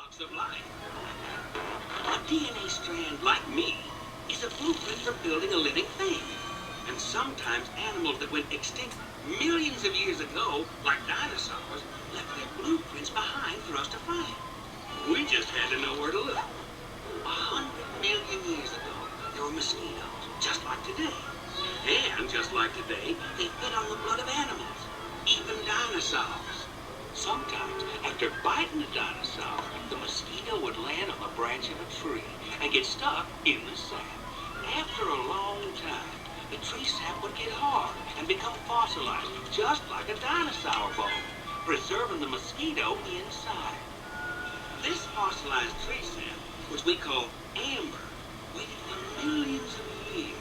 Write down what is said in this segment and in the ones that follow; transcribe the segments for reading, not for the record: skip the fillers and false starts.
of life. A DNA strand like me is a blueprint for building a living thing. And sometimes animals that went extinct millions of years ago, like dinosaurs, left their blueprints behind for us to find. We just had to know where to look. 100 million years ago, there were mosquitoes, just like today. And just like today, they fed on the blood of animals, even dinosaurs. Sometimes, after biting a dinosaur, the mosquito would land on the branch of a tree and get stuck in the sap. After a long time, the tree sap would get hard and become fossilized, just like a dinosaur bone, preserving the mosquito inside. This fossilized tree sap, which we call amber, waited for millions of years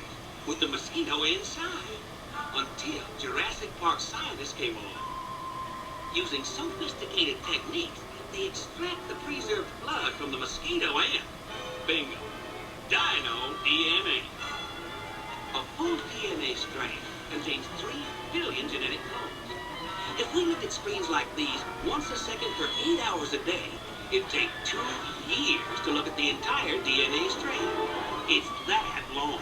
with the mosquito inside, until Jurassic Park scientists came along. Using sophisticated techniques, they extract the preserved blood from the mosquito and, bingo, dino DNA. A full DNA strand contains 3 billion genetic codes. If we look at screens like these once a second for 8 hours a day, it'd take 2 years to look at the entire DNA strand. It's that long.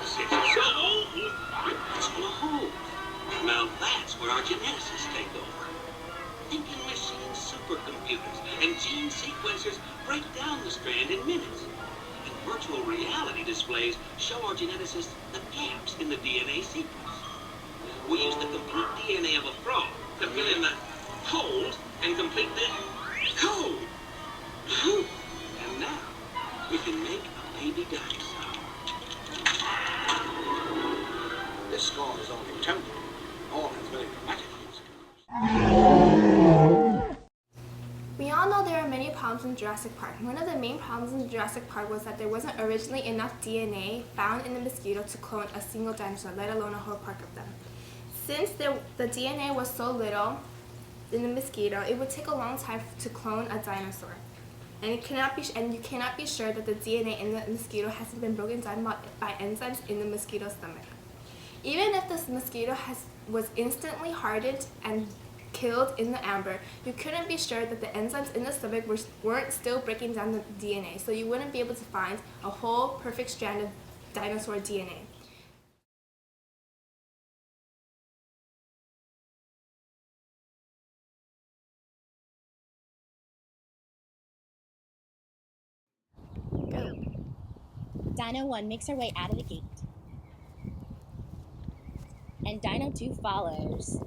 So, it's full of holes. Now that's where our geneticists take over. Thinking machine supercomputers and gene sequencers break down the strand in minutes. And virtual reality displays show our geneticists the gaps in the DNA sequence. We use the complete DNA of a frog to fill in the holes and complete the code. And now we can make a baby dinosaur. This score is only temporary. All has very dramatic consequences. We all know there are many problems in Jurassic Park. One of the main problems in Jurassic Park was that there wasn't originally enough DNA found in the mosquito to clone a single dinosaur, let alone a whole park of them. Since the DNA was so little in the mosquito, it would take a long time to clone a dinosaur. And you cannot be sure that the DNA in the mosquito hasn't been broken down by enzymes in the mosquito's stomach. Even if this mosquito was instantly hardened and killed in the amber, you couldn't be sure that the enzymes in the stomach weren't still breaking down the DNA, so you wouldn't be able to find a whole perfect strand of dinosaur DNA. Go. Dino 1 makes her way out of the gate. And Dino 2 follows.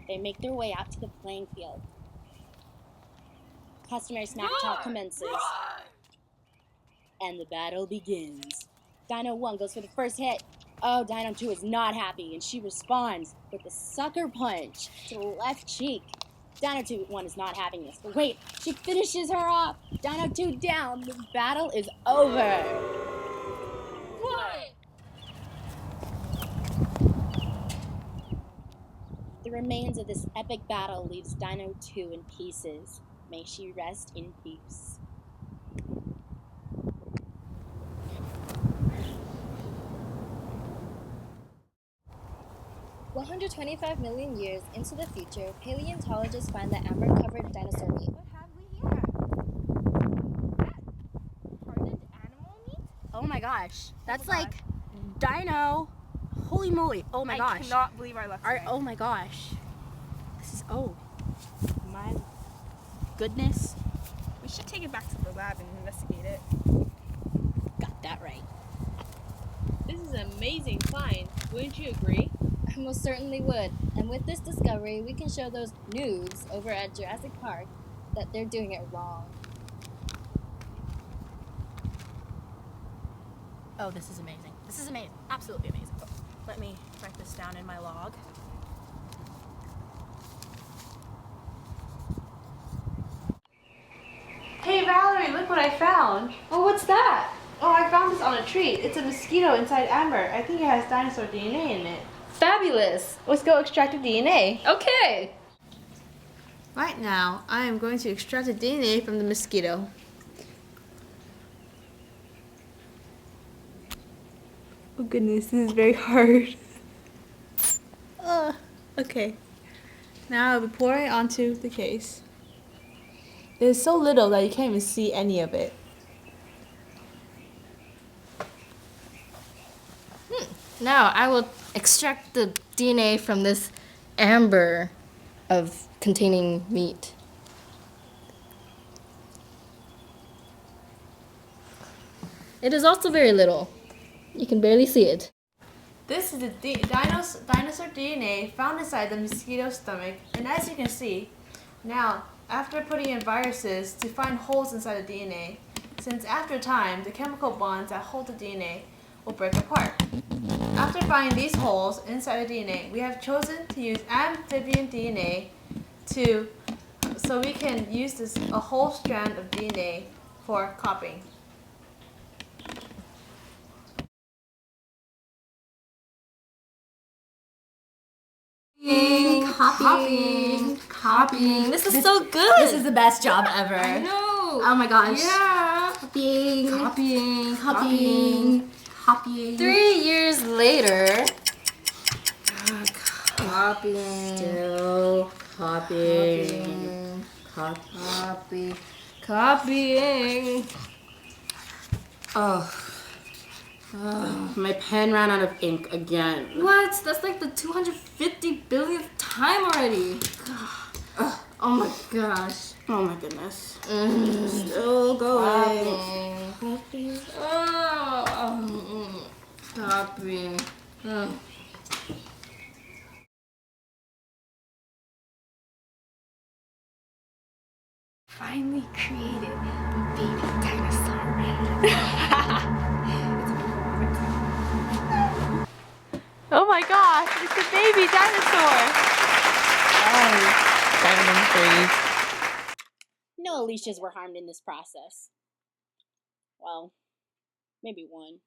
They make their way out to the playing field. Customer snack talk commences. And the battle begins. Dino 1 goes for the first hit. Oh, Dino 2 is not happy, and she responds with a sucker punch to the left cheek. Dino 1 is not having this, but wait, she finishes her off. Dino 2 down. The battle is over. What? The remains of this epic battle leaves Dino 2 in pieces. May she rest in peace. $125 million years into the future, paleontologists find the amber-covered dinosaur meat. What have we here? Hardened animal meat? Oh my gosh. That's Oh my like Dino. Holy moly. Oh my gosh. I cannot believe our luck today. Oh my gosh. This is, oh my goodness. We should take it back to the lab and investigate it. Got that right. This is an amazing find. Wouldn't you agree? I most certainly would. And with this discovery, we can show those noobs over at Jurassic Park that they're doing it wrong. Oh, this is amazing. This is amazing. Absolutely amazing. Oh, let me write this down in my log. Hey Valerie, look what I found. Oh, what's that? Oh, I found this on a tree. It's a mosquito inside amber. I think it has dinosaur DNA in it. Fabulous! Let's go extract the DNA. Okay! Right now, I am going to extract the DNA from the mosquito. Oh goodness, this is very hard. Okay. Now I'll be pouring it onto the case. It's so little that you can't even see any of it. Now I will extract the DNA from this amber of containing meat. It is also very little. You can barely see it. This is the dinosaur DNA found inside the mosquito's stomach, and as you can see, now, after putting in viruses to find holes inside the DNA, since after time, the chemical bonds that hold the DNA will break apart. After finding these holes inside the DNA, we have chosen to use amphibian DNA so we can use a whole strand of DNA for copying. Copying. This is so good. This is the best job ever. I know. Oh my gosh. Yeah. Copying. 3 years later. Copying. Still copying. Copying. Oh, my pen ran out of ink again. What? That's like the 250 billionth time already. Oh my gosh. Oh my goodness. Still going. Copying. Oh. Copying. Finally created a baby dinosaur. Oh my gosh, it's a baby dinosaur! Diamond freeze. No Alicias were harmed in this process. Well, maybe one.